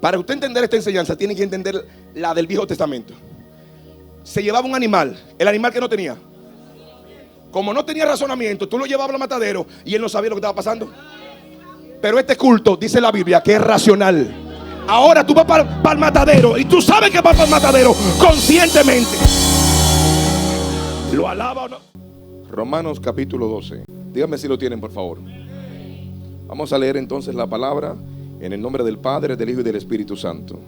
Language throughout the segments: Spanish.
Para usted entender esta enseñanza, tiene que entender la del Viejo Testamento. Se llevaba un animal, el animal que no tenía. Como no tenía razonamiento, tú lo llevabas al matadero y él no sabía lo que estaba pasando. Pero este culto, dice la Biblia, que es racional. Ahora tú vas para el matadero y tú sabes que vas para el matadero conscientemente. ¿Lo alaba o no? Romanos capítulo 12. Díganme si lo tienen, por favor. Vamos a leer entonces la palabra en el nombre del Padre, del Hijo y del Espíritu Santo.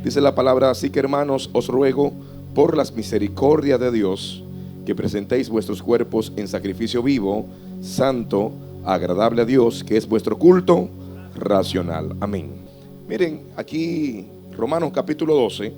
Dice la palabra: así que, hermanos, os ruego por las misericordias de Dios que presentéis vuestros cuerpos en sacrificio vivo, santo, agradable a Dios, que es vuestro culto racional. Amén. Miren, aquí Romanos capítulo 12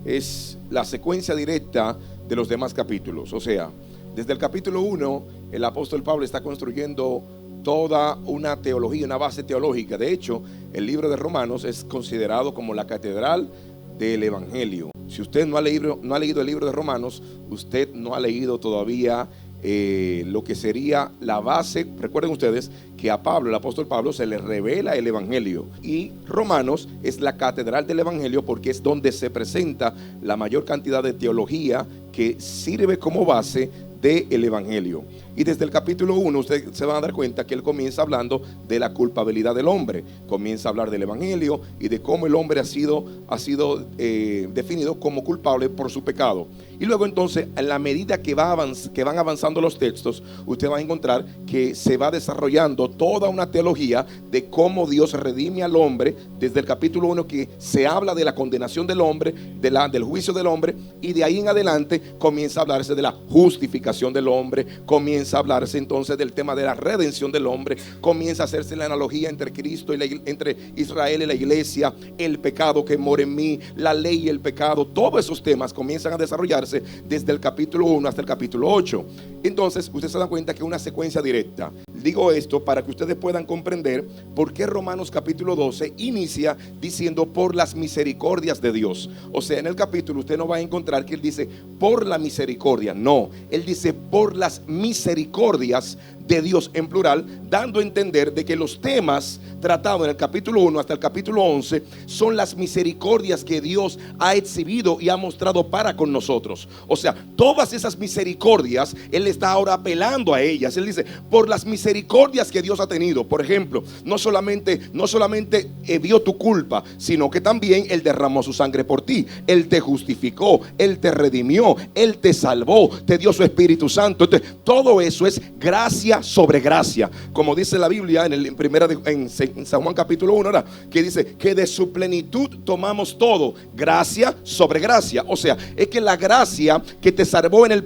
es la secuencia directa de los demás capítulos. O sea, desde el capítulo 1 el apóstol Pablo está construyendo toda una teología, una base teológica. De hecho, el libro de Romanos es considerado como la catedral del Evangelio. Si usted no ha leído el libro de Romanos, usted no ha leído todavía lo que sería la base. Recuerden ustedes que a Pablo, el apóstol Pablo, se le revela el Evangelio, y Romanos es la catedral del Evangelio porque es donde se presenta la mayor cantidad de teología que sirve como base del Evangelio. Y desde el capítulo 1 ustedes se van a dar cuenta que él comienza hablando de la culpabilidad del hombre, comienza a hablar del Evangelio y de cómo el hombre ha sido definido como culpable por su pecado. Y luego entonces, en la medida que van avanzando los textos, usted va a encontrar que se va desarrollando toda una teología de cómo Dios redime al hombre. Desde el capítulo 1 que se habla de la condenación del hombre, del juicio del hombre, y de ahí en adelante comienza a hablarse de la justificación del hombre, comienza a hablarse entonces del tema de la redención del hombre, comienza a hacerse la analogía entre Cristo y entre Israel y la iglesia, el pecado que mora en mí, la ley y el pecado. Todos esos temas comienzan a desarrollarse desde el capítulo 1 hasta el capítulo 8. Entonces usted se da cuenta que es una secuencia directa. Digo esto para que ustedes puedan comprender por qué Romanos capítulo 12 inicia diciendo por las misericordias de Dios. O sea, en el capítulo usted no va a encontrar que él dice por la misericordia. No, él dice por las misericordias de Dios en plural, dando a entender de que los temas tratados en el capítulo 1 hasta el capítulo 11 son las misericordias que Dios ha exhibido y ha mostrado para con nosotros. O sea, todas esas misericordias él está ahora apelando a ellas. Él dice por las misericordias que Dios ha tenido. Por ejemplo, no solamente vio tu culpa, sino que también él derramó su sangre por ti. Él te justificó, él te redimió, él te salvó, te dio su Espíritu Santo. Entonces, todo eso es gracia sobre gracia, como dice la Biblia en San Juan capítulo 1, ¿verdad? Que dice que de su plenitud tomamos todo, gracia sobre gracia. O sea, es que la gracia que te salvó en el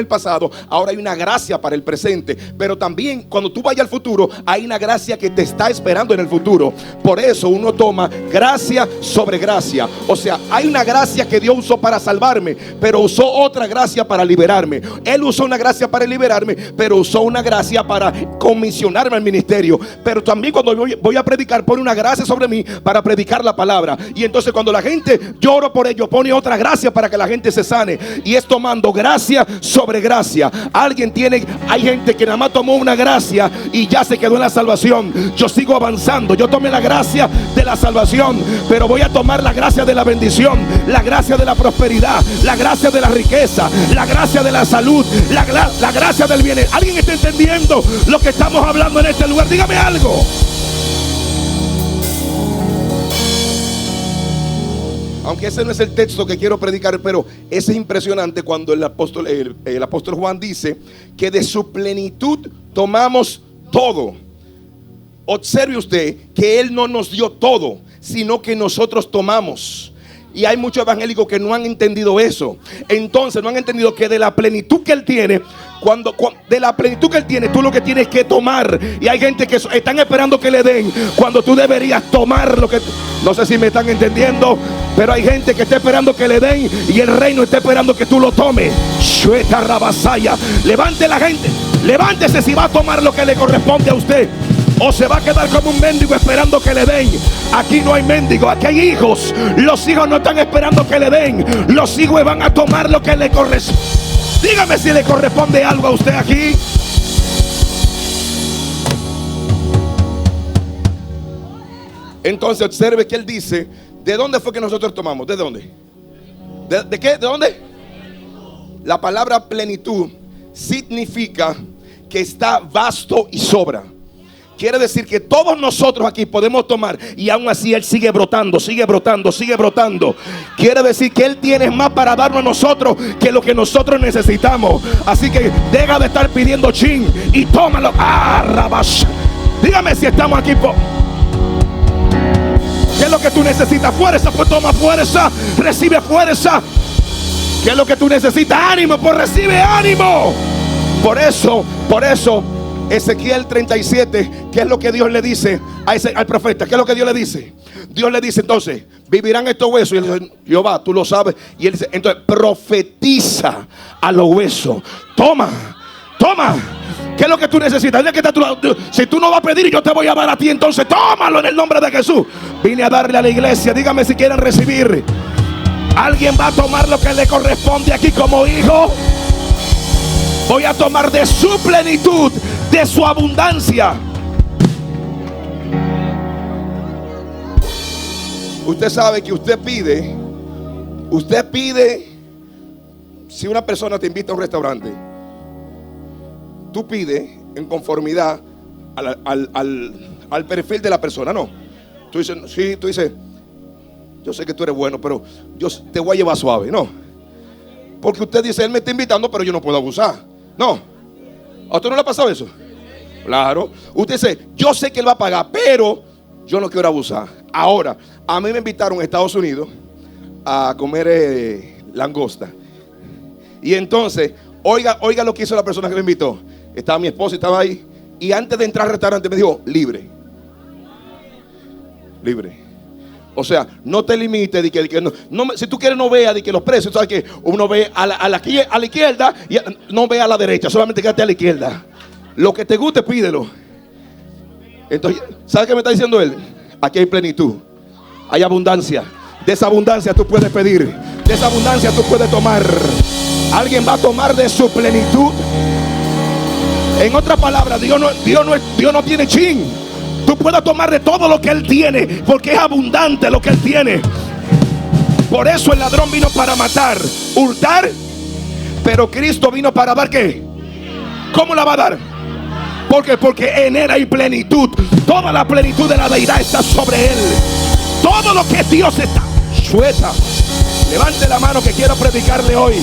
pasado, ahora hay una gracia para el presente, pero también cuando tú vayas al futuro hay una gracia que te está esperando en el futuro. Por eso uno toma gracia sobre gracia. O sea, hay una gracia que Dios usó para salvarme, pero usó otra gracia para liberarme. Él usó una gracia para liberarme, pero usó una gracia para comisionarme al ministerio. Pero también cuando voy a predicar, pone una gracia sobre mí para predicar la palabra. Y entonces cuando la gente, yo oro por ello, pone otra gracia para que la gente se sane. Y es tomando gracia sobre gracia. Hay gente que nada más tomó una gracia y ya se quedó en la salvación. Yo sigo avanzando. Yo tomé la gracia de la salvación, pero voy a tomar la gracia de la bendición, la gracia de la prosperidad, la gracia de la riqueza, la gracia de la salud, la gracia del bienestar. ¿Alguien está entendiendo lo que estamos hablando en este lugar? Dígame algo. Aunque ese no es el texto que quiero predicar, pero es impresionante cuando el apóstol Juan dice que de su plenitud tomamos todo. Observe usted que él no nos dio todo, sino que nosotros tomamos. Y hay muchos evangélicos que no han entendido eso. Entonces no han entendido que de la plenitud que él tiene, de la plenitud que él tiene, tú lo que tienes que tomar. Y hay gente que están esperando que le den, cuando tú deberías tomar lo que... No sé si me están entendiendo, pero hay gente que está esperando que le den y el reino está esperando que tú lo tomes. Levante la gente, levántese si va a tomar lo que le corresponde a usted, o se va a quedar como un mendigo esperando que le den. Aquí no hay mendigo, aquí hay hijos. Los hijos no están esperando que le den, los hijos van a tomar lo que le corresponde. Dígame si le corresponde algo a usted aquí. Entonces observe que él dice, ¿de dónde fue que nosotros tomamos? ¿De dónde? ¿De qué? ¿De dónde? La palabra plenitud significa que está vasto y sobra. Quiere decir que todos nosotros aquí podemos tomar y aún así Él sigue brotando, sigue brotando, sigue brotando. Quiere decir que Él tiene más para darnos a nosotros que lo que nosotros necesitamos. Así que deja de estar pidiendo chin y tómalo. Rabash. Dígame si estamos aquí. ¿Qué es lo que tú necesitas? Fuerza, pues toma fuerza. Recibe fuerza. ¿Qué es lo que tú necesitas? Ánimo, pues recibe ánimo. Por eso Ezequiel 37, ¿qué es lo que Dios le dice al profeta? ¿Qué es lo que Dios le dice? Dios le dice entonces, vivirán estos huesos. Y él dice, Jehová, tú lo sabes. Y él dice, entonces profetiza a los huesos. Toma. ¿Qué es lo que tú necesitas? Si tú no vas a pedir, yo te voy a dar a ti. Entonces tómalo en el nombre de Jesús. Vine a darle a la iglesia. Dígame si quieren recibir. ¿Alguien va a tomar lo que le corresponde aquí como hijo? Voy a tomar de su plenitud, de su abundancia. Usted sabe que usted pide, si una persona te invita a un restaurante, tú pides en conformidad al perfil de la persona, ¿no? Tú dices, yo sé que tú eres bueno, pero yo te voy a llevar suave, ¿no? Porque usted dice, él me está invitando, pero yo no puedo abusar. No. ¿A usted no le ha pasado eso? Claro. Usted dice, yo sé que él va a pagar, pero yo no quiero abusar. Ahora, a mí me invitaron a Estados Unidos a comer langosta. Y entonces, oiga lo que hizo la persona que me invitó. Estaba mi esposa y estaba ahí. Y antes de entrar al restaurante me dijo, libre. O sea, no te limites de que no, si tú quieres no veas de que los precios, sabes que uno ve a la izquierda y no ve a la derecha, solamente quédate a la izquierda. Lo que te guste, pídelo. Entonces, ¿sabes qué me está diciendo él? Aquí hay plenitud, hay abundancia. De esa abundancia tú puedes pedir, de esa abundancia tú puedes tomar. ¿Alguien va a tomar de su plenitud? En otras palabras, Dios no tiene chin. Tú puedes tomar de todo lo que Él tiene, porque es abundante lo que Él tiene. Por eso el ladrón vino para matar, hurtar, pero Cristo vino para dar ¿qué? ¿Cómo la va a dar? Porque en Él hay plenitud. Toda la plenitud de la deidad está sobre Él. Todo lo que es Dios está. Suelta. Levante la mano que quiero predicarle hoy.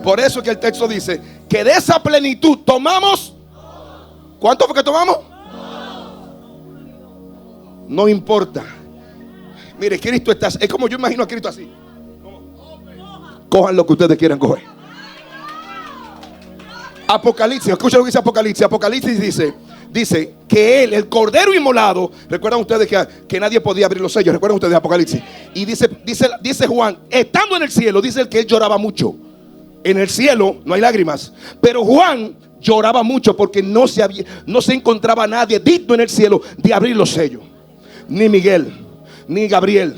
Por eso que el texto dice que de esa plenitud tomamos. ¿Cuánto fue que tomamos? No importa. Mire, Cristo está, es como yo imagino a Cristo así. Cojan lo que ustedes quieran coger. Apocalipsis, escuchen lo que dice Apocalipsis. Apocalipsis dice que Él, el Cordero inmolado, recuerdan ustedes que nadie podía abrir los sellos. Recuerdan ustedes Apocalipsis. Y dice Juan, estando en el cielo, dice él que él lloraba mucho. En el cielo no hay lágrimas, pero Juan lloraba mucho porque no se encontraba nadie digno en el cielo de abrir los sellos. Ni Miguel, ni Gabriel,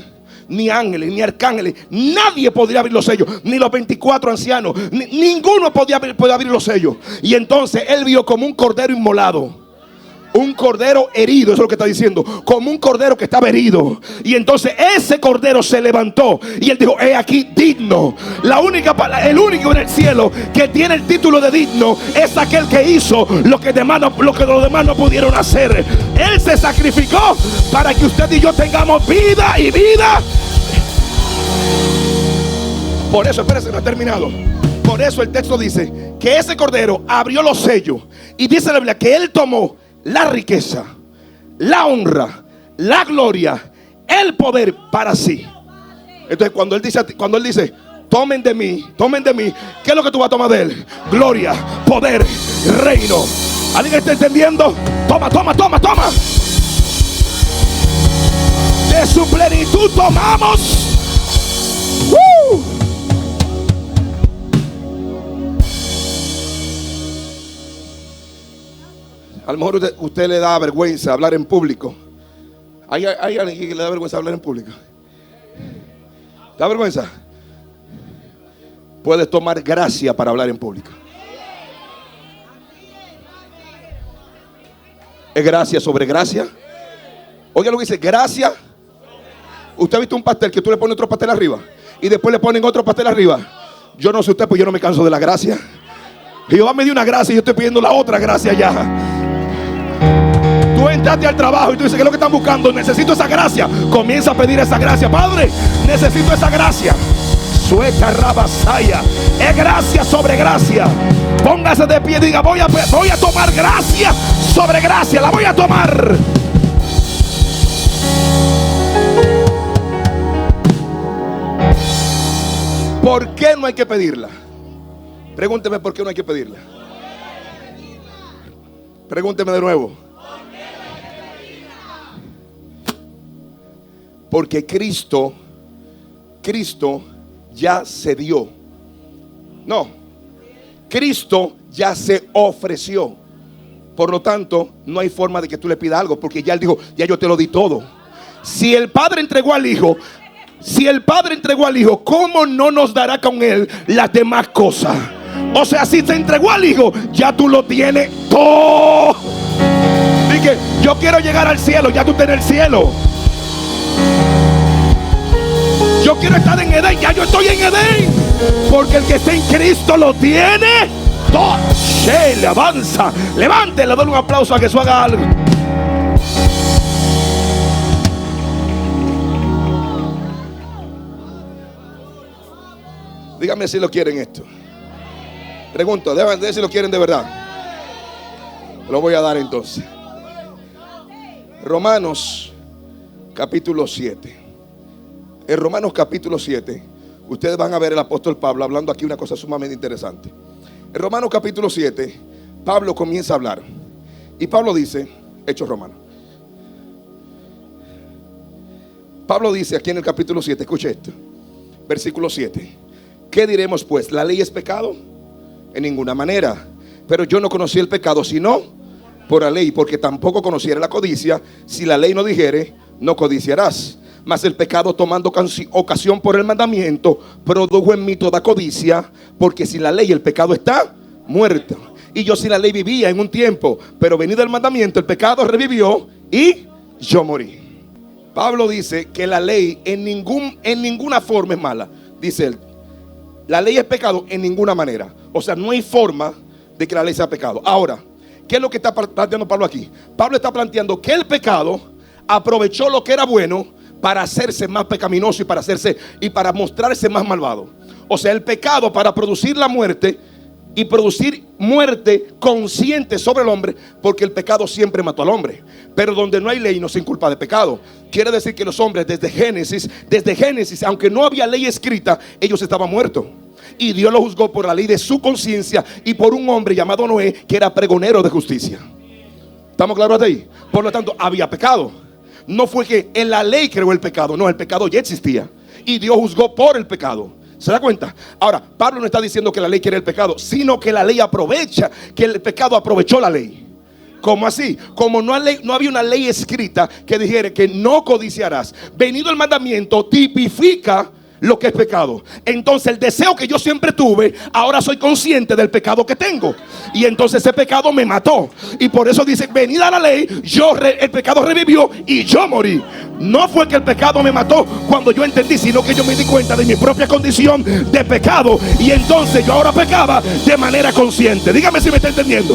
ni ángeles, ni arcángeles. Nadie podría abrir los sellos, ni los 24 ancianos, ninguno podía abrir los sellos. Y entonces él vio como un cordero inmolado, un cordero herido, eso es lo que está diciendo, como un cordero que estaba herido. Y entonces ese cordero se levantó y él dijo, he aquí digno. El único en el cielo que tiene el título de digno es aquel que hizo lo que los demás no pudieron hacer. Él se sacrificó para que usted y yo tengamos vida y vida. Por eso, espérese, no he terminado. Por eso el texto dice que ese cordero abrió los sellos. Y dice la Biblia que él tomó la riqueza, la honra, la gloria, el poder para sí. Entonces cuando él dice tomen de mí, ¿qué es lo que tú vas a tomar de él? Gloria, poder, reino. ¿Alguien está entendiendo? Toma. De su plenitud tomamos. A lo mejor usted le da vergüenza hablar en público. ¿Hay alguien que le da vergüenza hablar en público? ¿Da vergüenza? Puedes tomar gracia para hablar en público. Es gracia sobre gracia. Oiga lo que dice, gracia. Usted ha visto un pastel que tú le pones otro pastel arriba y después le ponen otro pastel arriba. Yo no sé usted, pues yo no me canso de la gracia. Jehová me dio una gracia y yo estoy pidiendo la otra gracia ya. Tú entraste al trabajo y tú dices, ¿qué es lo que están buscando? Necesito esa gracia. Comienza a pedir esa gracia. Padre, necesito esa gracia. Suelta rabasaya. Es gracia sobre gracia. Póngase de pie y diga, voy a tomar gracia sobre gracia. La voy a tomar. ¿Por qué no hay que pedirla? Pregúnteme por qué no hay que pedirla. Pregúnteme de nuevo. Porque Cristo ya se dio. No, Cristo ya se ofreció. Por lo tanto, no hay forma de que tú le pidas algo, porque ya Él dijo, ya yo te lo di todo. Si el Padre entregó al Hijo, ¿cómo no nos dará con Él las demás cosas? O sea, si te entregó al Hijo, ya tú lo tienes todo. Dije, yo quiero llegar al cielo, ya tú estás en el cielo. Yo quiero estar en Edén, ya yo estoy en Edén. Porque el que está en Cristo lo tiene todo. Le avanza, levante, le doy un aplauso a Jesús, haga algo. Dígame si lo quieren esto. Pregunto, deben ver si lo quieren de verdad. Lo voy a dar entonces. Romanos capítulo 7. En Romanos capítulo 7, ustedes van a ver el apóstol Pablo hablando aquí una cosa sumamente interesante. En Romanos capítulo 7, Pablo comienza a hablar. Y Pablo dice, Hechos Romanos. Pablo dice aquí en el capítulo 7, escuche esto. Versículo 7. ¿Qué diremos pues? ¿La ley es pecado? En ninguna manera. Pero yo no conocí el pecado sino por la ley, porque tampoco conociera la codicia. Si la ley no dijere, no codiciarás. Mas el pecado, tomando ocasión por el mandamiento, produjo en mí toda codicia, porque sin la ley el pecado está muerto. Y yo sin la ley vivía en un tiempo, pero venido el mandamiento, el pecado revivió y yo morí. Pablo dice que la ley en ninguna forma es mala. Dice él, la ley es pecado en ninguna manera. O sea, no hay forma de que la ley sea pecado. Ahora, ¿qué es lo que está planteando Pablo aquí? Pablo está planteando que el pecado aprovechó lo que era bueno para hacerse más pecaminoso y para mostrarse más malvado. O sea, el pecado para producir la muerte y producir muerte consciente sobre el hombre, porque el pecado siempre mató al hombre. Pero donde no hay ley no se inculpa de pecado. Quiere decir que los hombres desde Génesis, aunque no había ley escrita, ellos estaban muertos. Y Dios lo juzgó por la ley de su conciencia y por un hombre llamado Noé, que era pregonero de justicia. ¿Estamos claros de ahí? Por lo tanto, había pecado. No fue que en la ley creó el pecado, no, el pecado ya existía y Dios juzgó por el pecado. ¿Se da cuenta? Ahora, Pablo no está diciendo que la ley quiere el pecado, sino que la ley aprovecha, que el pecado aprovechó la ley. ¿Cómo así? Como no había una ley escrita que dijera que no codiciarás, venido el mandamiento tipifica lo que es pecado. Entonces el deseo que yo siempre tuve, ahora soy consciente del pecado que tengo, y entonces ese pecado me mató. Y por eso dice, venida la ley, el pecado revivió y yo morí. No fue que el pecado me mató cuando yo entendí, sino que yo me di cuenta de mi propia condición de pecado, y entonces yo ahora pecaba de manera consciente. Dígame si me está entendiendo.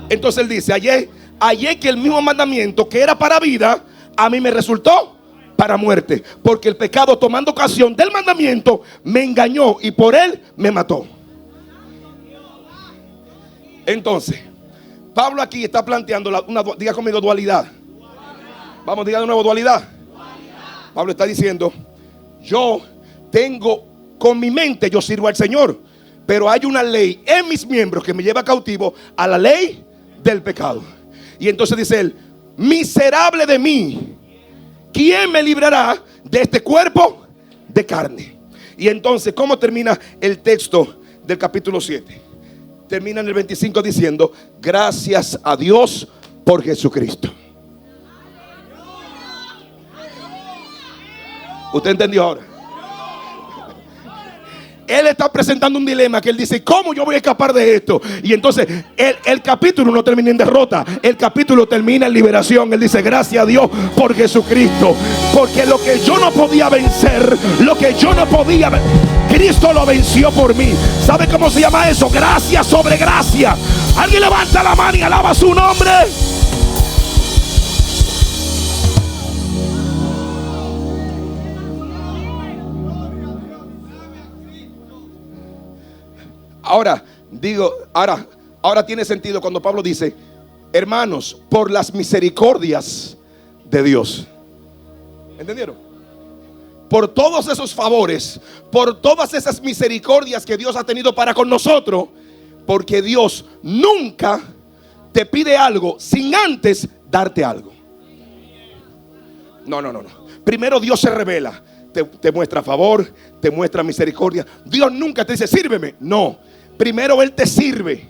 Entonces él dice, hallé que el mismo mandamiento que era para vida, a mí me resultó para muerte, porque el pecado, tomando ocasión del mandamiento, me engañó y por él me mató. Entonces Pablo aquí está planteando diga conmigo, dualidad. Vamos, diga de nuevo, dualidad. Pablo está diciendo, yo tengo, con mi mente yo sirvo al Señor, pero hay una ley en mis miembros que me lleva cautivo a la ley del pecado. Y entonces dice él, miserable de mí, ¿quién me librará de este cuerpo de carne? Y entonces, ¿cómo termina el texto del capítulo 7? Termina en el 25 diciendo, gracias a Dios por Jesucristo. ¿Usted entendió ahora? él está presentando un dilema que él dice: ¿cómo yo voy a escapar de esto? Y entonces el capítulo no termina en derrota, el capítulo termina en liberación. Él dice: gracias a Dios por Jesucristo, porque lo que yo no podía vencer, lo que yo no podía, Cristo lo venció por mí. ¿Sabe cómo se llama eso? Gracia sobre gracia. Alguien levanta la mano y alaba su nombre. Ahora tiene sentido cuando Pablo dice: hermanos, por las misericordias de Dios. ¿Entendieron? Por todos esos favores, por todas esas misericordias que Dios ha tenido para con nosotros, porque Dios nunca te pide algo sin antes darte algo. No. Primero Dios se revela, te muestra favor, te muestra misericordia. Dios nunca te dice: sírveme. No, primero Él te sirve.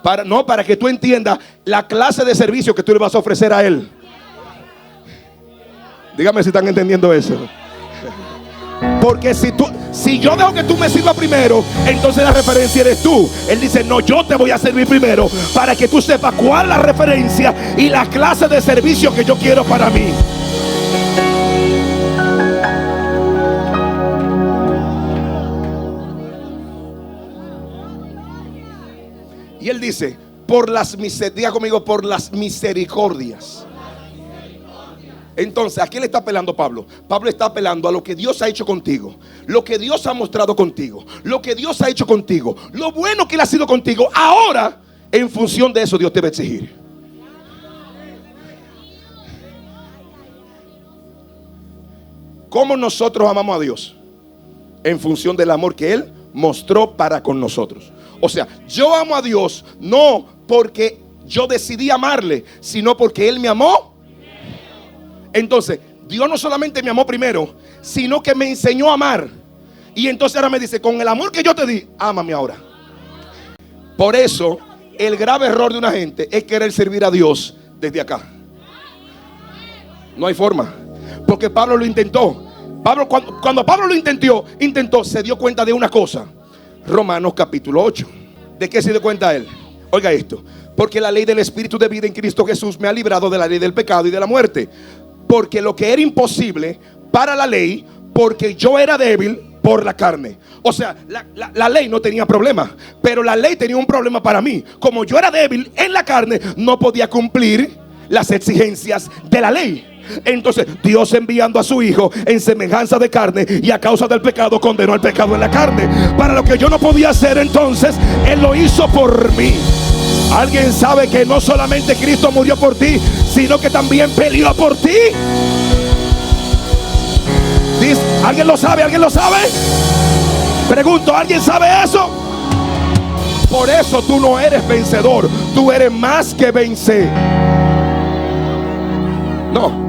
Para que tú entiendas la clase de servicio que tú le vas a ofrecer a Él. Dígame si están entendiendo eso. Porque si yo dejo que tú me sirvas primero, entonces la referencia eres tú. Él dice: no, yo te voy a servir primero, para que tú sepas cuál es la referencia y la clase de servicio que yo quiero para mí. Y él dice: diga conmigo, por las misericordias. Entonces, ¿a qué le está apelando Pablo? Pablo está apelando a lo que Dios ha hecho contigo, lo que Dios ha mostrado contigo, lo que Dios ha hecho contigo, lo bueno que Él ha sido contigo. Ahora, en función de eso, Dios te va a exigir. ¿Cómo nosotros amamos a Dios? En función del amor que Él mostró para con nosotros. O sea, yo amo a Dios no porque yo decidí amarle, sino porque Él me amó. Entonces, Dios no solamente me amó primero, sino que me enseñó a amar. Y entonces ahora me dice: con el amor que yo te di, ámame ahora. Por eso, el grave error de una gente es querer servir a Dios desde acá. No hay forma. Porque Pablo lo intentó. Cuando Pablo lo intentó, se dio cuenta de una cosa. Romanos capítulo 8. ¿De qué se dio cuenta él? Oiga esto: porque la ley del Espíritu de vida en Cristo Jesús me ha librado de la ley del pecado y de la muerte. Porque lo que era imposible para la ley, porque yo era débil por la carne. O sea, la ley no tenía problema, pero la ley tenía un problema para mí. Como yo era débil en la carne, no podía cumplir las exigencias de la ley. Entonces Dios, enviando a su Hijo en semejanza de carne, y a causa del pecado condenó el pecado en la carne. Para lo que yo no podía hacer, entonces Él lo hizo por mí. ¿Alguien sabe que no solamente Cristo murió por ti, sino que también peleó por ti? ¿Alguien lo sabe? ¿Alguien lo sabe? Pregunto, ¿alguien sabe eso? Por eso tú no eres vencedor, tú eres más que vencer. No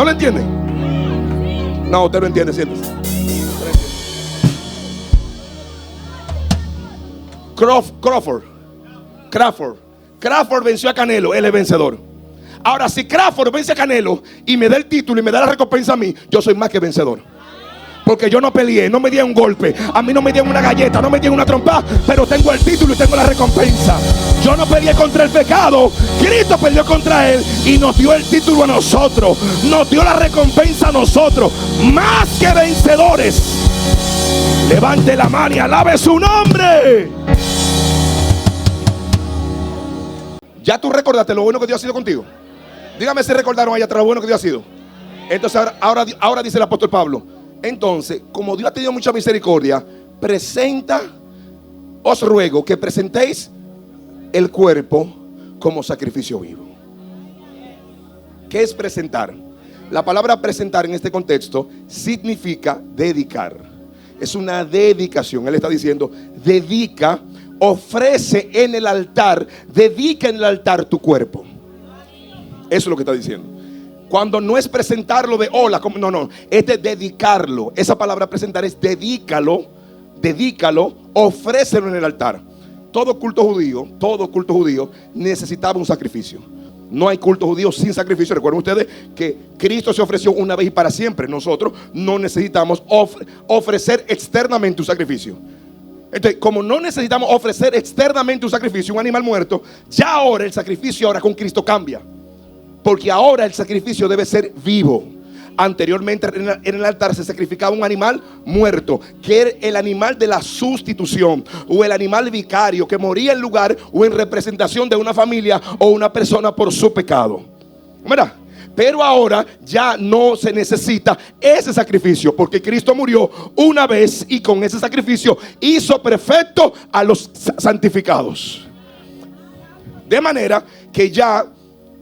lo entienden. No, usted no entiende, siéntese. Crawford venció a Canelo, él es vencedor. Ahora, si Crawford vence a Canelo y me da el título y me da la recompensa a mí, yo soy más que vencedor. Porque yo no peleé, no me dieron un golpe, a mí no me dieron una galleta, no me dieron una trompa, pero tengo el título y tengo la recompensa. Yo no peleé contra el pecado, Cristo peleó contra él y nos dio el título a nosotros, nos dio la recompensa a nosotros, más que vencedores. Levante la mano y alabe su nombre. Ya tú recordaste lo bueno que Dios ha sido contigo. Dígame si recordaron allá atrás lo bueno que Dios ha sido. Entonces ahora dice el apóstol Pablo: entonces, como Dios ha tenido mucha misericordia, os ruego que presentéis el cuerpo como sacrificio vivo. ¿Qué es presentar? La palabra presentar en este contexto significa dedicar. Es una dedicación. Él está diciendo: dedica, ofrece en el altar, dedica en el altar tu cuerpo. Eso es lo que está diciendo. Cuando no es presentarlo de hola, no, es de dedicarlo. Esa palabra presentar es dedícalo, ofrécelo en el altar. Todo culto judío necesitaba un sacrificio. No hay culto judío sin sacrificio. Recuerden ustedes que Cristo se ofreció una vez y para siempre. Nosotros no necesitamos ofrecer externamente un sacrificio. Entonces, como no necesitamos ofrecer externamente un sacrificio, un animal muerto, ya ahora el sacrificio ahora con Cristo cambia. Porque ahora el sacrificio debe ser vivo. Anteriormente en el altar se sacrificaba un animal muerto, que era el animal de la sustitución, o el animal vicario que moría en lugar o en representación de una familia o una persona por su pecado. ¿Verdad? Pero ahora ya no se necesita ese sacrificio, porque Cristo murió una vez y con ese sacrificio hizo perfecto a los santificados. De manera que ya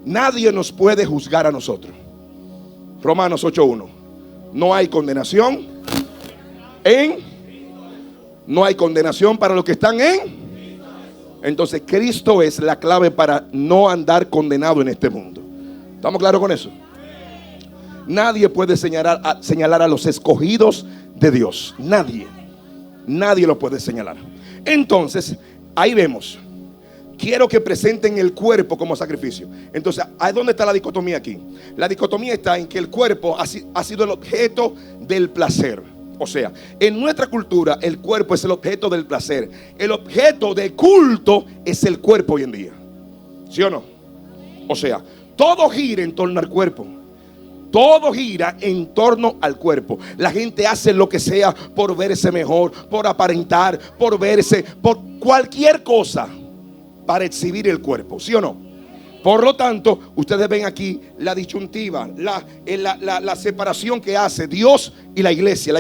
nadie nos puede juzgar a nosotros. Romanos 8:1. No hay condenación no hay condenación para los que están en. Entonces Cristo es la clave para no andar condenado en este mundo. ¿Estamos claros con eso? Nadie puede señalar a los escogidos de Dios. Nadie lo puede señalar. Entonces ahí vemos. Quiero que presenten el cuerpo como sacrificio. Entonces, ¿a dónde está la dicotomía aquí? La dicotomía está en que el cuerpo ha sido el objeto del placer. O sea, en nuestra cultura el cuerpo es el objeto del placer. El objeto de culto es el cuerpo hoy en día. ¿Sí o no? O sea, todo gira en torno al cuerpo. Todo gira en torno al cuerpo. La gente hace lo que sea por verse mejor, por aparentar, por verse, por cualquier cosa para exhibir el cuerpo, ¿sí o no? Por lo tanto, ustedes ven aquí la disyuntiva, la separación que hace Dios y la iglesia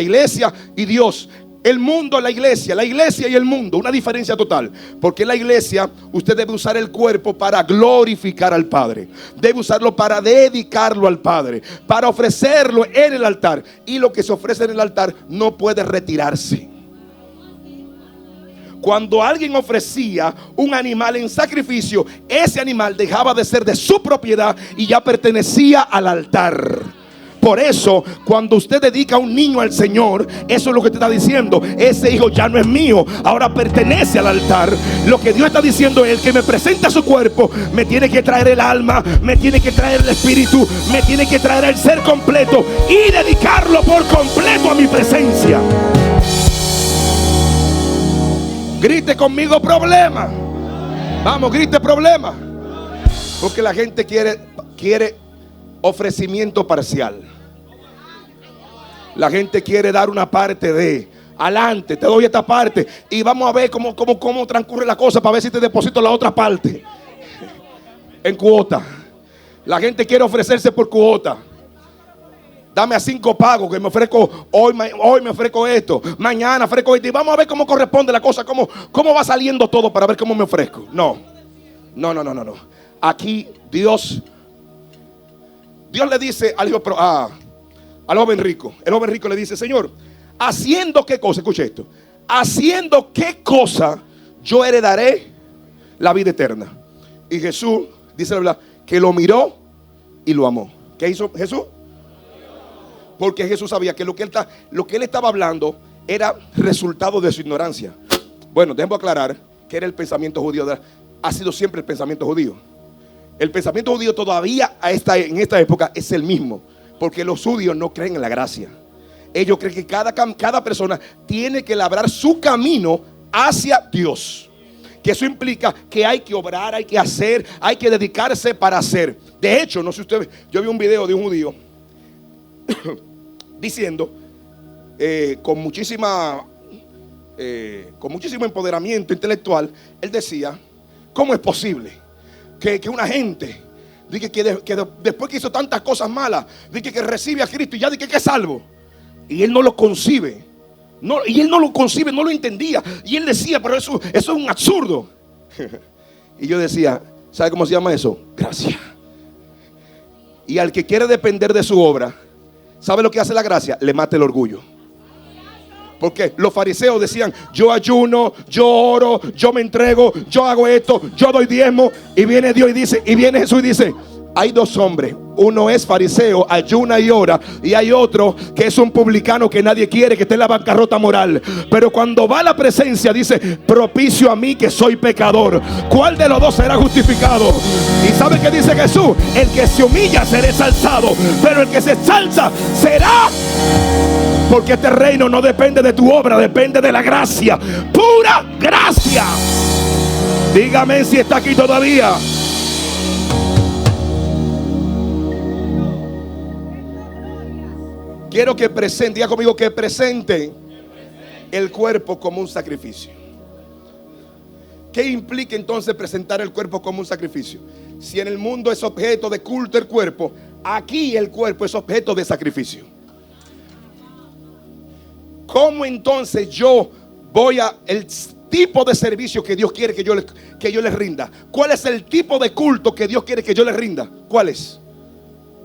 y Dios, el mundo, la iglesia y el mundo. Una diferencia total, porque la iglesia, usted debe usar el cuerpo para glorificar al Padre, debe usarlo para dedicarlo al Padre, para ofrecerlo en el altar, y lo que se ofrece en el altar no puede retirarse. Cuando alguien ofrecía un animal en sacrificio, ese animal dejaba de ser de su propiedad y ya pertenecía al altar. Por eso, cuando usted dedica a un niño al Señor, eso es lo que te está diciendo: ese hijo ya no es mío, ahora pertenece al altar. Lo que Dios está diciendo es: el que me presenta su cuerpo me tiene que traer el alma, me tiene que traer el espíritu, me tiene que traer el ser completo y dedicarlo por completo a mi presencia. Grite conmigo problema. Vamos, grite problema. Porque la gente quiere ofrecimiento parcial. La gente quiere dar una parte de. Adelante, te doy esta parte y vamos a ver cómo transcurre la cosa para ver si te deposito la otra parte. En cuota. La gente quiere ofrecerse por cuota. Dame a 5 pagos, que me ofrezco hoy me ofrezco esto, mañana ofrezco esto, y vamos a ver cómo corresponde la cosa, cómo va saliendo todo para ver cómo me ofrezco. No. Aquí Dios le dice al joven rico. El joven rico le dice: Señor, ¿haciendo qué cosa? Escuche esto. ¿Haciendo qué cosa yo heredaré la vida eterna? Y Jesús, dice la verdad, que lo miró y lo amó. ¿Qué hizo Jesús? Porque Jesús sabía que lo que él estaba hablando era resultado de su ignorancia. Bueno, debo aclarar que era el pensamiento judío. Ha sido siempre el pensamiento judío. El pensamiento judío todavía en esta época es el mismo. Porque los judíos no creen en la gracia. Ellos creen que cada persona tiene que labrar su camino hacia Dios. Que eso implica que hay que obrar, hay que hacer, hay que dedicarse para hacer. De hecho, no sé ustedes, yo vi un video de un judío diciendo con muchísimo empoderamiento intelectual. Él decía: ¿cómo es posible que una gente diga que después que hizo tantas cosas malas, diga que recibe a Cristo y ya diga que es salvo? Y él no lo concibe. No lo entendía. Y él decía: pero eso es un absurdo. Y yo decía: ¿sabe cómo se llama eso? Gracia. Y al que quiere depender de su obra, ¿sabe lo que hace la gracia? Le mata el orgullo. Porque los fariseos decían: yo ayuno, yo oro, yo me entrego, yo hago esto, yo doy diezmo. Y viene Dios y viene Jesús y dice: hay dos hombres. Uno es fariseo, ayuna y ora, y hay otro que es un publicano que nadie quiere, que está en la bancarrota moral. Pero cuando va a la presencia dice: propicio a mí que soy pecador. ¿Cuál de los dos será justificado? ¿Y sabe qué dice Jesús? El que se humilla será exaltado, pero el que se exalta será. Porque este reino no depende de tu obra, depende de la gracia, pura gracia. Dígame si está aquí todavía. Quiero que presente, diga conmigo, que presente el cuerpo como un sacrificio. ¿Qué implica entonces presentar el cuerpo como un sacrificio? Si en el mundo es objeto de culto el cuerpo, aquí el cuerpo es objeto de sacrificio. ¿Cómo entonces yo voy a el tipo de servicio que Dios quiere que yo les rinda? ¿Cuál es el tipo de culto que Dios quiere que yo les rinda? ¿Cuál es?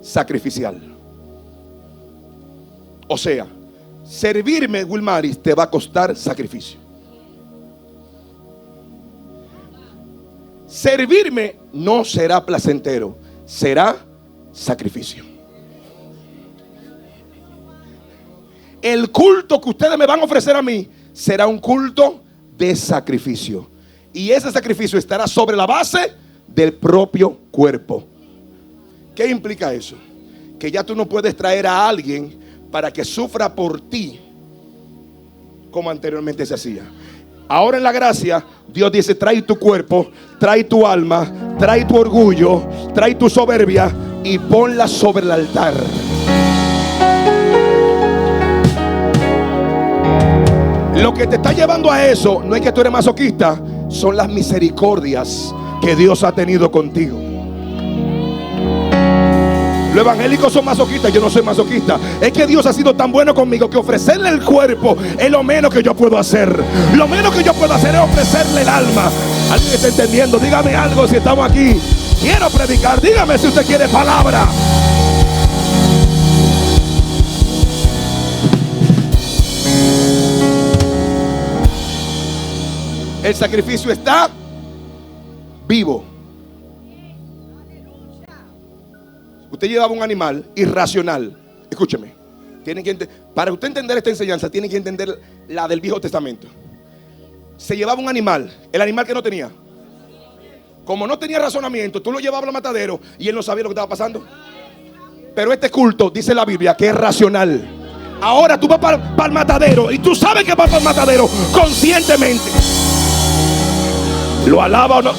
Sacrificial. O sea, servirme, Wilmaris, te va a costar sacrificio. Servirme no será placentero, será sacrificio. El culto que ustedes me van a ofrecer a mí será un culto de sacrificio. Y ese sacrificio estará sobre la base del propio cuerpo. ¿Qué implica eso? Que ya tú no puedes traer a alguien para que sufra por ti como anteriormente se hacía. Ahora en la gracia, Dios dice: trae tu cuerpo, trae tu alma, trae tu orgullo, trae tu soberbia y ponla sobre el altar. Lo que te está llevando a eso no es que tú eres masoquista, son las misericordias que Dios ha tenido contigo. Los evangélicos son masoquistas, yo no soy masoquista. Es que Dios ha sido tan bueno conmigo que ofrecerle el cuerpo es lo menos que yo puedo hacer. Lo menos que yo puedo hacer es ofrecerle el alma. ¿Alguien está entendiendo? Dígame algo si estamos aquí. Quiero predicar, dígame si usted quiere palabra. El sacrificio está vivo. Usted llevaba un animal irracional. Escúcheme. Para usted entender esta enseñanza, tiene que entender la del Viejo Testamento. Se llevaba un animal. El animal que no tenía. Como no tenía razonamiento, tú lo llevabas al matadero y él no sabía lo que estaba pasando. Pero este culto, dice la Biblia, que es racional. Ahora tú vas para el matadero y tú sabes que vas para el matadero conscientemente. ¿Lo alaba o no?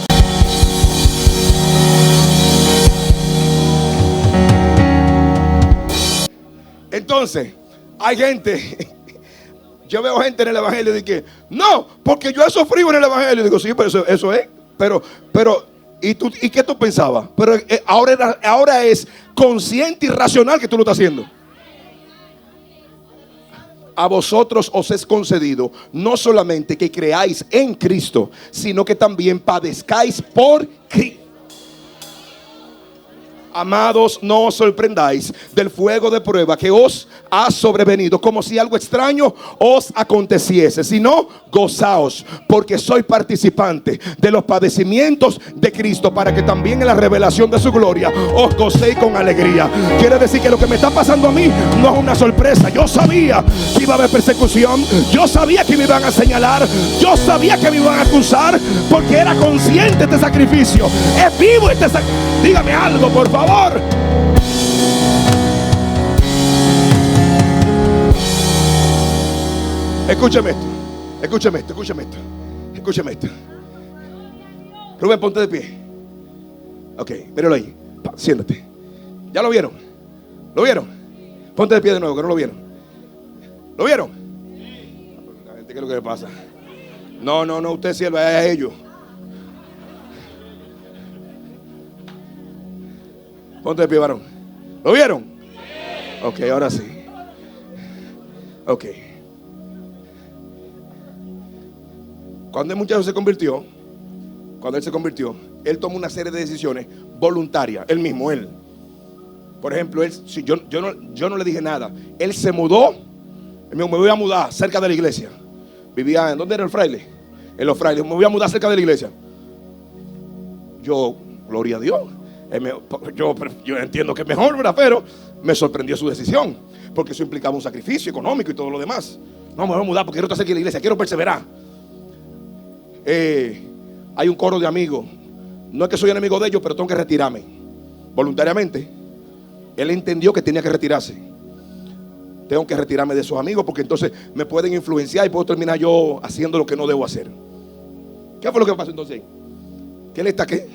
Entonces, hay gente, yo veo gente en el evangelio de que no, porque yo he sufrido en el evangelio. Digo, sí, pero eso es. Pero, ¿y qué tú pensabas? Pero ahora es consciente y racional que tú lo estás haciendo. A vosotros os es concedido no solamente que creáis en Cristo, sino que también padezcáis por Cristo. Amados, no os sorprendáis del fuego de prueba que os ha sobrevenido como si algo extraño os aconteciese, sino gozaos, porque sois participante de los padecimientos de Cristo, para que también en la revelación de su gloria os gocéis con alegría. Quiere decir que lo que me está pasando a mí no es una sorpresa. Yo sabía que iba a haber persecución, yo sabía que me iban a señalar, yo sabía que me iban a acusar, porque era consciente de este sacrificio. Es vivo este sacrificio. Dígame algo, por favor. Escúcheme esto. Rubén, ponte de pie. Ok, míralo ahí. Siéntate. ¿Ya lo vieron? ¿Lo vieron? Ponte de pie de nuevo, que no lo vieron. ¿Lo vieron? La gente, ¿qué es lo que le pasa? No, usted sirva a ellos. Ponte de pie, varón. ¿Lo vieron? Ok, ahora sí. Ok. Cuando el muchacho se convirtió, él tomó una serie de decisiones voluntarias. Él mismo. Por ejemplo, yo no le dije nada. Él se mudó. Él me dijo: me voy a mudar cerca de la iglesia. Vivía, ¿en dónde era el fraile? En Los Frailes. Me voy a mudar cerca de la iglesia. Yo, gloria a Dios. Yo entiendo que es mejor, ¿verdad? Pero me sorprendió su decisión, porque eso implicaba un sacrificio económico y todo lo demás. No, me voy a mudar porque quiero estar cerca de la iglesia, quiero perseverar. Hay un coro de amigos. No es que soy enemigo de ellos, pero tengo que retirarme voluntariamente. Él entendió que tenía que retirarse. Tengo que retirarme de esos amigos porque entonces me pueden influenciar y puedo terminar yo haciendo lo que no debo hacer. ¿Qué fue lo que pasó entonces? ¿Que él está qué?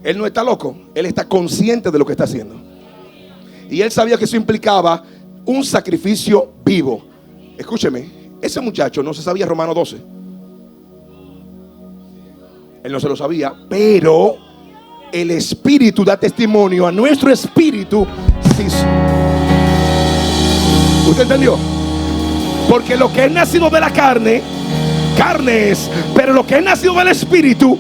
Él no está loco, él está consciente de lo que está haciendo. Y él sabía que eso implicaba un sacrificio vivo. Escúcheme, ese muchacho no se sabía Romanos 12. Él no se lo sabía, pero el Espíritu da testimonio a nuestro espíritu. ¿Usted entendió? Porque lo que es nacido de la carne, carne es, pero lo que es nacido del Espíritu.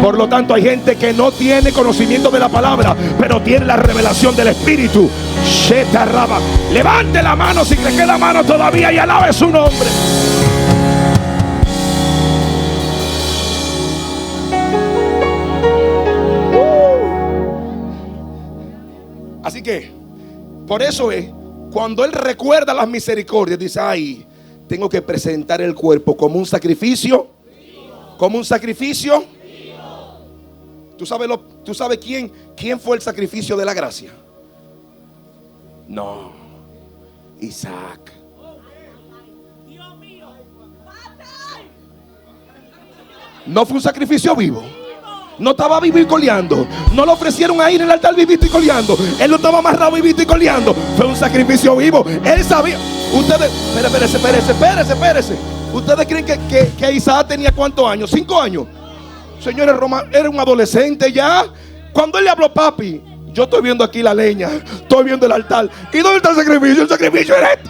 Por lo tanto, hay gente que no tiene conocimiento de la palabra, pero tiene la revelación del Espíritu. Levante la mano si le queda mano todavía y alabe su nombre. Así que, por eso es, cuando él recuerda las misericordias, dice, ay, tengo que presentar el cuerpo como un sacrificio. Como un sacrificio. ¿Tú sabes quién fue el sacrificio de la gracia? No, Isaac. No fue un sacrificio vivo. No estaba vivo y coleando. No lo ofrecieron ahí en el altar vivito y coleando. Él no estaba amarrado vivito y coleando. Fue un sacrificio vivo. Él sabía. Ustedes, espérese. ¿Ustedes creen que Isaac tenía cuántos años? 5 años. Señores, era un adolescente ya. Cuando él le habló, papi, yo estoy viendo aquí la leña, estoy viendo el altar. ¿Y dónde está el sacrificio? El sacrificio era este.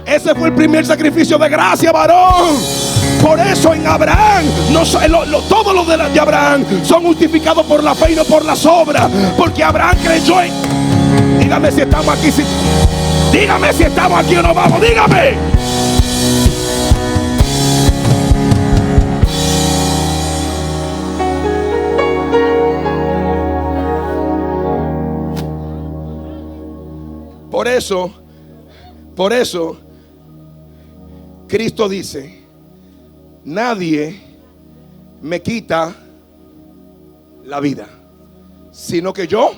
Ese fue el primer sacrificio de gracia, varón. Por eso en Abraham, todos los de Abraham son justificados por la fe y no por las obras. Porque Abraham creyó en... Dígame si estamos aquí. Dígame si estamos aquí o no vamos. Dígame. Por eso, Cristo dice, nadie me quita la vida, sino que yo,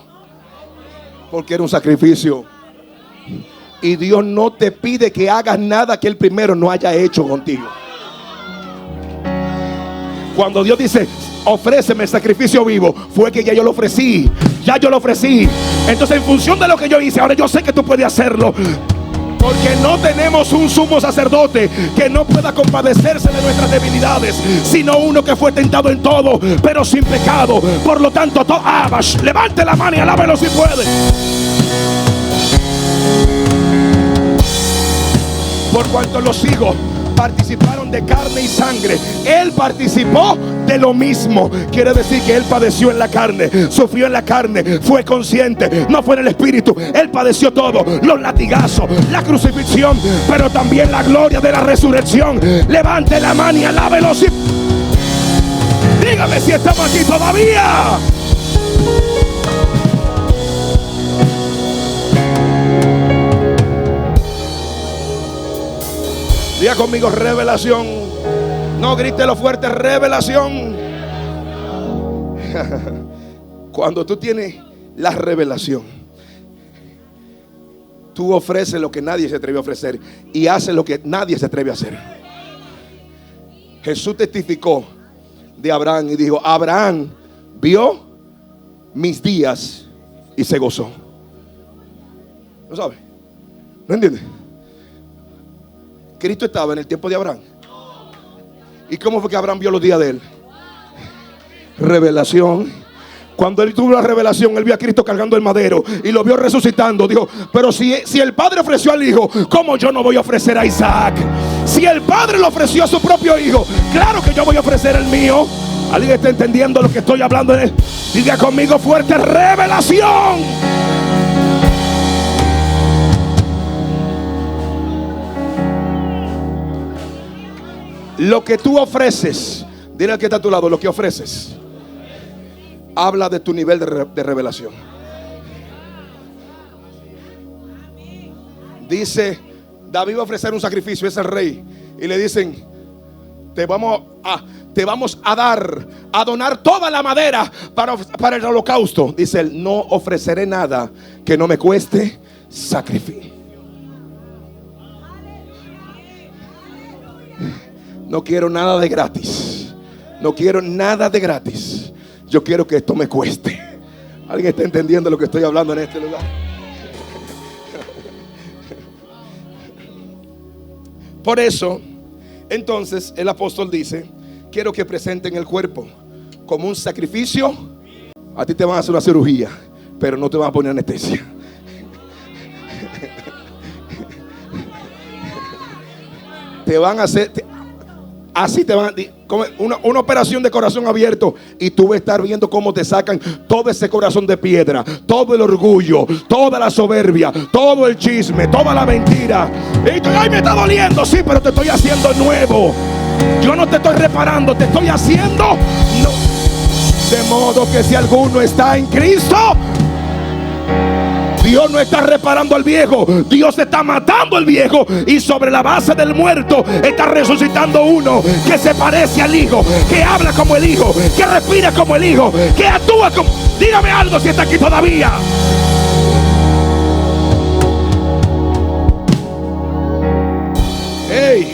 porque era un sacrificio. Y Dios no te pide que hagas nada que Él primero no haya hecho contigo. Cuando Dios dice, ofréceme el sacrificio vivo, fue que ya yo lo ofrecí. Entonces, en función de lo que yo hice, ahora yo sé que tú puedes hacerlo. Porque no tenemos un sumo sacerdote que no pueda compadecerse de nuestras debilidades, sino uno que fue tentado en todo, pero sin pecado. Por lo tanto, levante la mano y alábelo si puede. Por cuanto los hijos participaron de carne y sangre, Él participó de lo mismo. Quiere decir que Él padeció en la carne, sufrió en la carne, fue consciente, no fue en el espíritu. Él padeció todo, los latigazos, la crucifixión, pero también la gloria de la resurrección. Levante la mano y alábelo. Dígame si estamos aquí todavía. Diga conmigo, revelación. No grite lo fuerte, revelación. Cuando tú tienes la revelación, tú ofreces lo que nadie se atrevió a ofrecer y haces lo que nadie se atreve a hacer. Jesús testificó de Abraham y dijo, Abraham vio mis días y se gozó. ¿No sabe? ¿No entiende? Cristo estaba en el tiempo de Abraham. ¿Y cómo fue que Abraham vio los días de él? Revelación. Cuando él tuvo la revelación, él vio a Cristo cargando el madero y lo vio resucitando. Dijo, pero si el Padre ofreció al Hijo, ¿cómo yo no voy a ofrecer a Isaac? Si el Padre lo ofreció a su propio Hijo, claro que yo voy a ofrecer el mío. ¿Alguien está entendiendo lo que estoy hablando? Diga conmigo fuerte, revelación. Lo que tú ofreces Dile al que está a tu lado, lo que ofreces habla de tu nivel de revelación. Dice, David va a ofrecer un sacrificio, es el rey, y le dicen, te vamos a donar toda la madera para el holocausto. Dice él, no ofreceré nada que no me cueste sacrificio. No quiero nada de gratis. No quiero nada de gratis. Yo quiero que esto me cueste. ¿Alguien está entendiendo lo que estoy hablando en este lugar? Por eso, entonces el apóstol dice, quiero que presenten el cuerpo como un sacrificio. A ti te van a hacer una cirugía, pero no te van a poner anestesia. Te van a hacer, así te van a, como una operación de corazón abierto, y tú vas a estar viendo cómo te sacan todo ese corazón de piedra, todo el orgullo, toda la soberbia, todo el chisme, toda la mentira. Y tú, ay, me está doliendo, sí, pero te estoy haciendo nuevo. Yo no te estoy reparando, te estoy haciendo no. De modo que si alguno está en Cristo, Dios no está reparando al viejo, Dios está matando al viejo, y sobre la base del muerto está resucitando uno que se parece al Hijo, que habla como el Hijo, que respira como el Hijo, que actúa como... Dígame algo si está aquí todavía. Hey.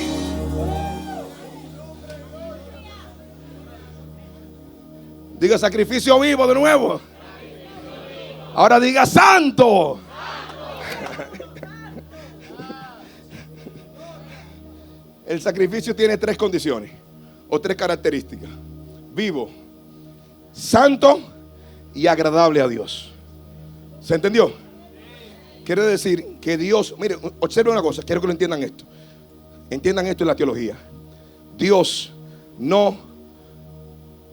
Diga sacrificio vivo de nuevo. Ahora diga santo. El sacrificio tiene tres condiciones o tres características: vivo, santo y agradable a Dios. ¿Se entendió? Quiere decir que Dios, mire, observe una cosa, quiero que lo entiendan esto. Entiendan esto en la teología. Dios no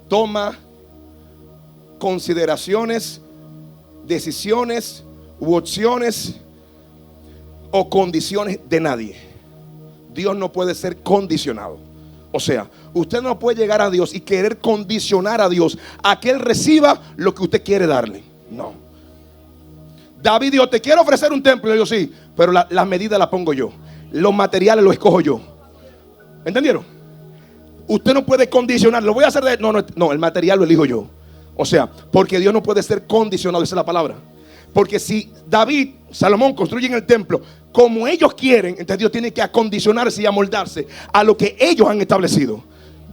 toma consideraciones, decisiones u opciones o condiciones de nadie. Dios no puede ser condicionado. O sea, usted no puede llegar a Dios y querer condicionar a Dios a que Él reciba lo que usted quiere darle. No. David dijo, te quiero ofrecer un templo. Y yo, sí, pero las medidas las pongo yo, los materiales los escojo yo. ¿Entendieron? Usted no puede condicionar, lo voy a hacer de... No, el material lo elijo yo. O sea, porque Dios no puede ser condicionado, esa es la palabra. Porque si David, Salomón construyen el templo como ellos quieren, entonces Dios tiene que acondicionarse y amoldarse a lo que ellos han establecido.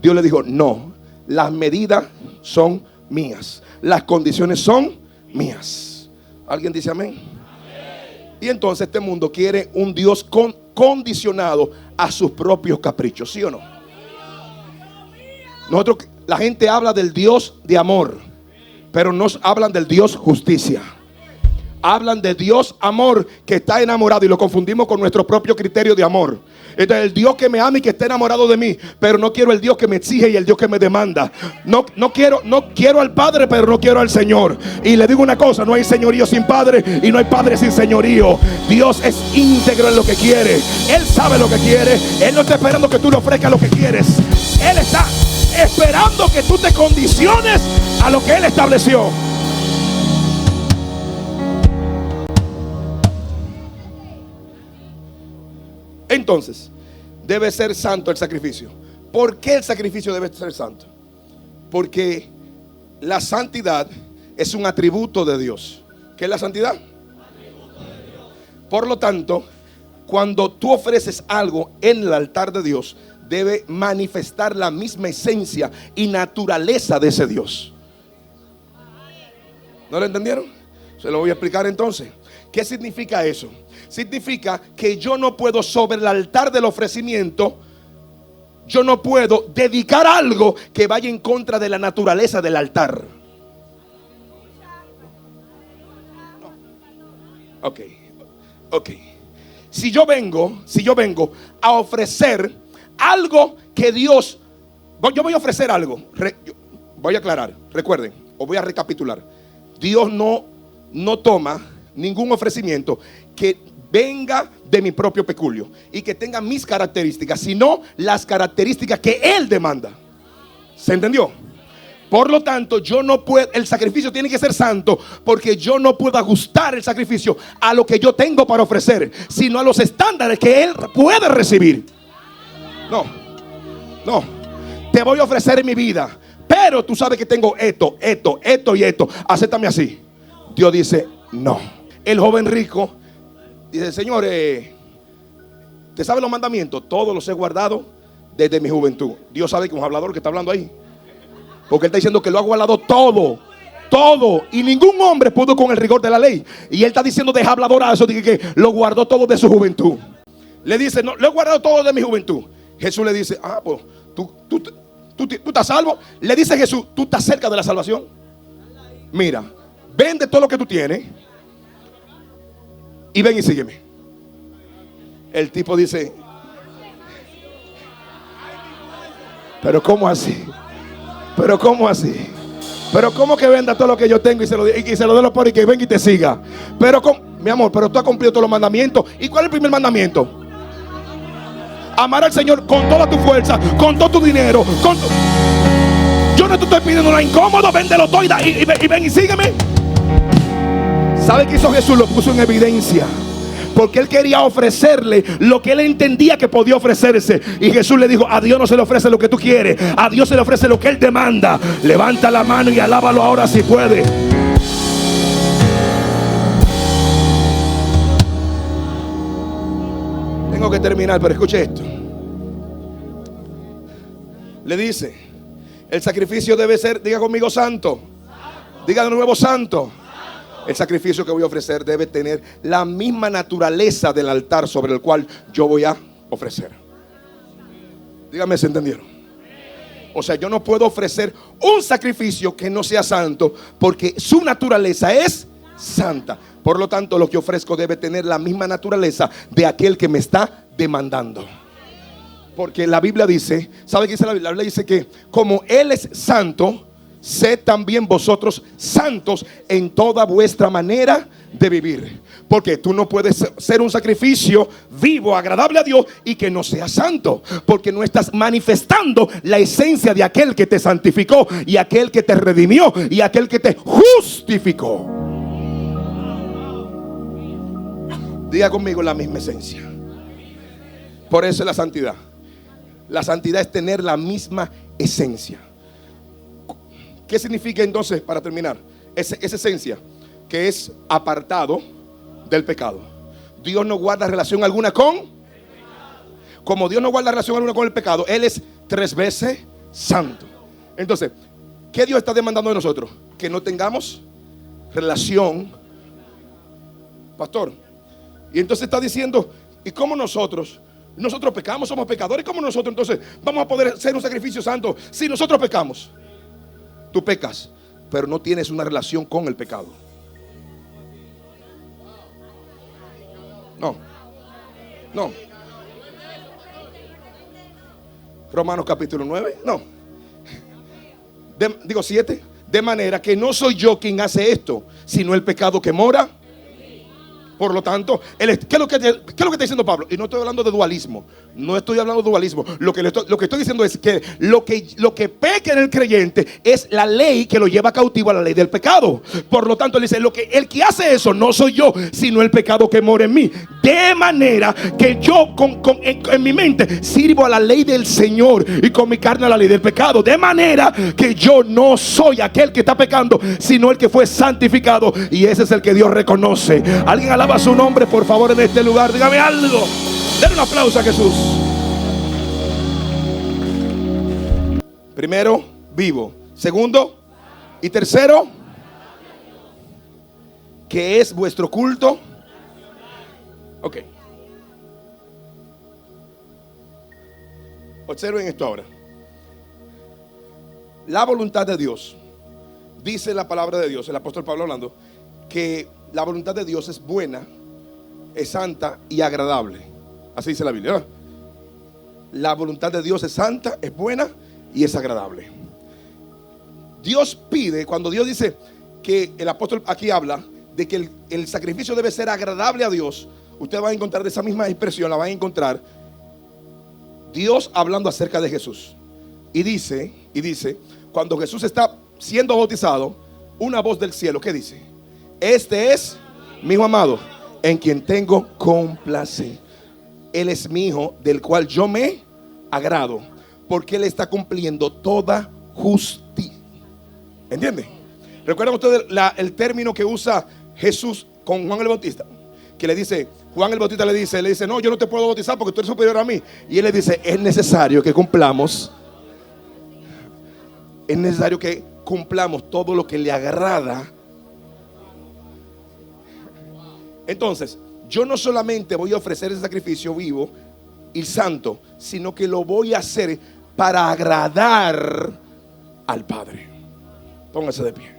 Dios le dijo, no, las medidas son mías, las condiciones son mías. ¿Alguien dice amén? Y entonces este mundo quiere un Dios condicionado a sus propios caprichos, ¿sí o no? La gente habla del Dios de amor, pero no hablan del Dios justicia. Hablan de Dios amor, que está enamorado, y lo confundimos con nuestro propio criterio de amor. Entonces, el Dios que me ama y que está enamorado de mí, pero no quiero el Dios que me exige y el Dios que me demanda. No quiero al Padre, pero no quiero al Señor. Y le digo una cosa, no hay señorío sin Padre y no hay Padre sin señorío. Dios es íntegro en lo que quiere. Él sabe lo que quiere. Él no está esperando que tú le ofrezcas lo que quieres. Él está esperando que tú te condiciones a lo que Él estableció. Entonces, debe ser santo el sacrificio. ¿Por qué el sacrificio debe ser santo? Porque la santidad es un atributo de Dios. ¿Qué es la santidad? Por lo tanto, cuando tú ofreces algo en el altar de Dios, debe manifestar la misma esencia y naturaleza de ese Dios. ¿No lo entendieron? Se lo voy a explicar entonces. ¿Qué significa eso? Significa que yo no puedo, sobre el altar del ofrecimiento, yo no puedo dedicar algo que vaya en contra de la naturaleza del altar. Ok. Si yo vengo a ofrecer algo que Dios, yo voy a ofrecer algo, voy a aclarar, recuerden, o voy a recapitular. Dios no toma ningún ofrecimiento que venga de mi propio peculio y que tenga mis características, sino las características que Él demanda. ¿Se entendió? Por lo tanto, yo no puedo, el sacrificio tiene que ser santo, porque yo no puedo ajustar el sacrificio a lo que yo tengo para ofrecer, sino a los estándares que Él puede recibir. No, te voy a ofrecer mi vida, pero tú sabes que tengo esto y esto. Acéptame así. Dios dice, no. El joven rico dice, Señor, ¿te sabe los mandamientos? Todos los he guardado desde mi juventud. Dios sabe que es un hablador que está hablando ahí, porque Él está diciendo que lo ha guardado todo. Y ningún hombre pudo con el rigor de la ley. Y Él está diciendo de habladorazo, que lo guardó todo de su juventud. Le dice, no, lo he guardado todo de mi juventud. Jesús le dice, pues tú estás salvo. Le dice Jesús, tú estás cerca de la salvación. Mira, vende todo lo que tú tienes y ven y sígueme. El tipo dice, pero ¿cómo así? Pero ¿cómo que venda todo lo que yo tengo y se lo dé los pobres y que venga y te siga? Pero mi amor, pero tú has cumplido todos los mandamientos. ¿Y cuál es el primer mandamiento? Amar al Señor con toda tu fuerza, con todo tu dinero, Yo no te estoy pidiendo nada incómodo. Véndelo todo y ven y sígueme. ¿Sabe qué hizo Jesús? Lo puso en evidencia, porque Él quería ofrecerle lo que Él entendía que podía ofrecerse. Y Jesús le dijo, a Dios no se le ofrece lo que tú quieres, a Dios se le ofrece lo que Él demanda. Levanta la mano y alábalo ahora si puede. Tengo que terminar, pero escuche esto. Le dice, el sacrificio debe ser, diga conmigo, santo. Diga de nuevo, santo. El sacrificio que voy a ofrecer debe tener la misma naturaleza del altar sobre el cual yo voy a ofrecer. Dígame si entendieron. O sea, yo no puedo ofrecer un sacrificio que no sea santo, porque su naturaleza es santa. Por lo tanto, lo que ofrezco debe tener la misma naturaleza de aquel que me está demandando. Porque la Biblia dice, ¿sabe qué dice la Biblia? La Biblia dice que como Él es santo, sed también vosotros santos en toda vuestra manera de vivir. Porque tú no puedes ser un sacrificio vivo, agradable a Dios, y que no sea santo, porque no estás manifestando la esencia de aquel que te santificó, y aquel que te redimió, y aquel que te justificó. Diga conmigo, la misma esencia. Por eso es la santidad. La santidad es tener la misma esencia. ¿Qué significa entonces, para terminar? Esa esencia, que es apartado del pecado. Dios no guarda relación alguna como Dios no guarda relación alguna con el pecado, Él es 3 veces santo. Entonces, ¿qué Dios está demandando de nosotros? Que no tengamos relación, pastor. Y entonces está diciendo, ¿y cómo nosotros pecamos, somos pecadores? ¿Cómo nosotros entonces vamos a poder hacer un sacrificio santo si nosotros pecamos? Tú pecas, pero no tienes una relación con el pecado. No. Romanos capítulo 9. No. Digo 7. De manera que no soy yo quien hace esto, sino el pecado que mora. Por lo tanto, ¿qué es lo que está diciendo Pablo? Y no estoy hablando de dualismo. Lo que estoy diciendo es que lo que peca en el creyente es la ley que lo lleva cautivo a la ley del pecado. Por lo tanto, él dice, el que hace eso no soy yo, sino el pecado que mora en mí. De manera que yo en mi mente sirvo a la ley del Señor y con mi carne a la ley del pecado. De manera que yo no soy aquel que está pecando, sino el que fue santificado. Y ese es el que Dios reconoce. Alguien alaba a su nombre, por favor, en este lugar. Dígame algo. Den un aplauso a Jesús. Primero, vivo. Segundo y tercero, ¿qué es vuestro culto? Ok. Observen esto ahora. La voluntad de Dios, dice la palabra de Dios, el apóstol Pablo hablando, que la voluntad de Dios es buena, es santa y agradable. Así dice la Biblia, ¿verdad? La voluntad de Dios es santa, es buena y es agradable. Dios pide, cuando Dios dice que el apóstol aquí habla de que el sacrificio debe ser agradable a Dios, usted va a encontrar de esa misma expresión, la va a encontrar Dios hablando acerca de Jesús. Y dice Y dice, cuando Jesús está siendo bautizado, una voz del cielo, ¿qué dice? Este es mi hijo amado, en quien tengo complacencia. Él es mi hijo, del cual yo me agrado, porque él está cumpliendo toda justicia. ¿Entienden? ¿Recuerdan ustedes el término que usa Jesús con Juan el Bautista? Que le dice, Juan el Bautista le dice, no, yo no te puedo bautizar porque tú eres superior a mí. Y él le dice, es necesario que cumplamos todo lo que le agrada. Entonces, yo no solamente voy a ofrecer ese sacrificio vivo y santo, sino que lo voy a hacer para agradar al Padre. Póngase de pie.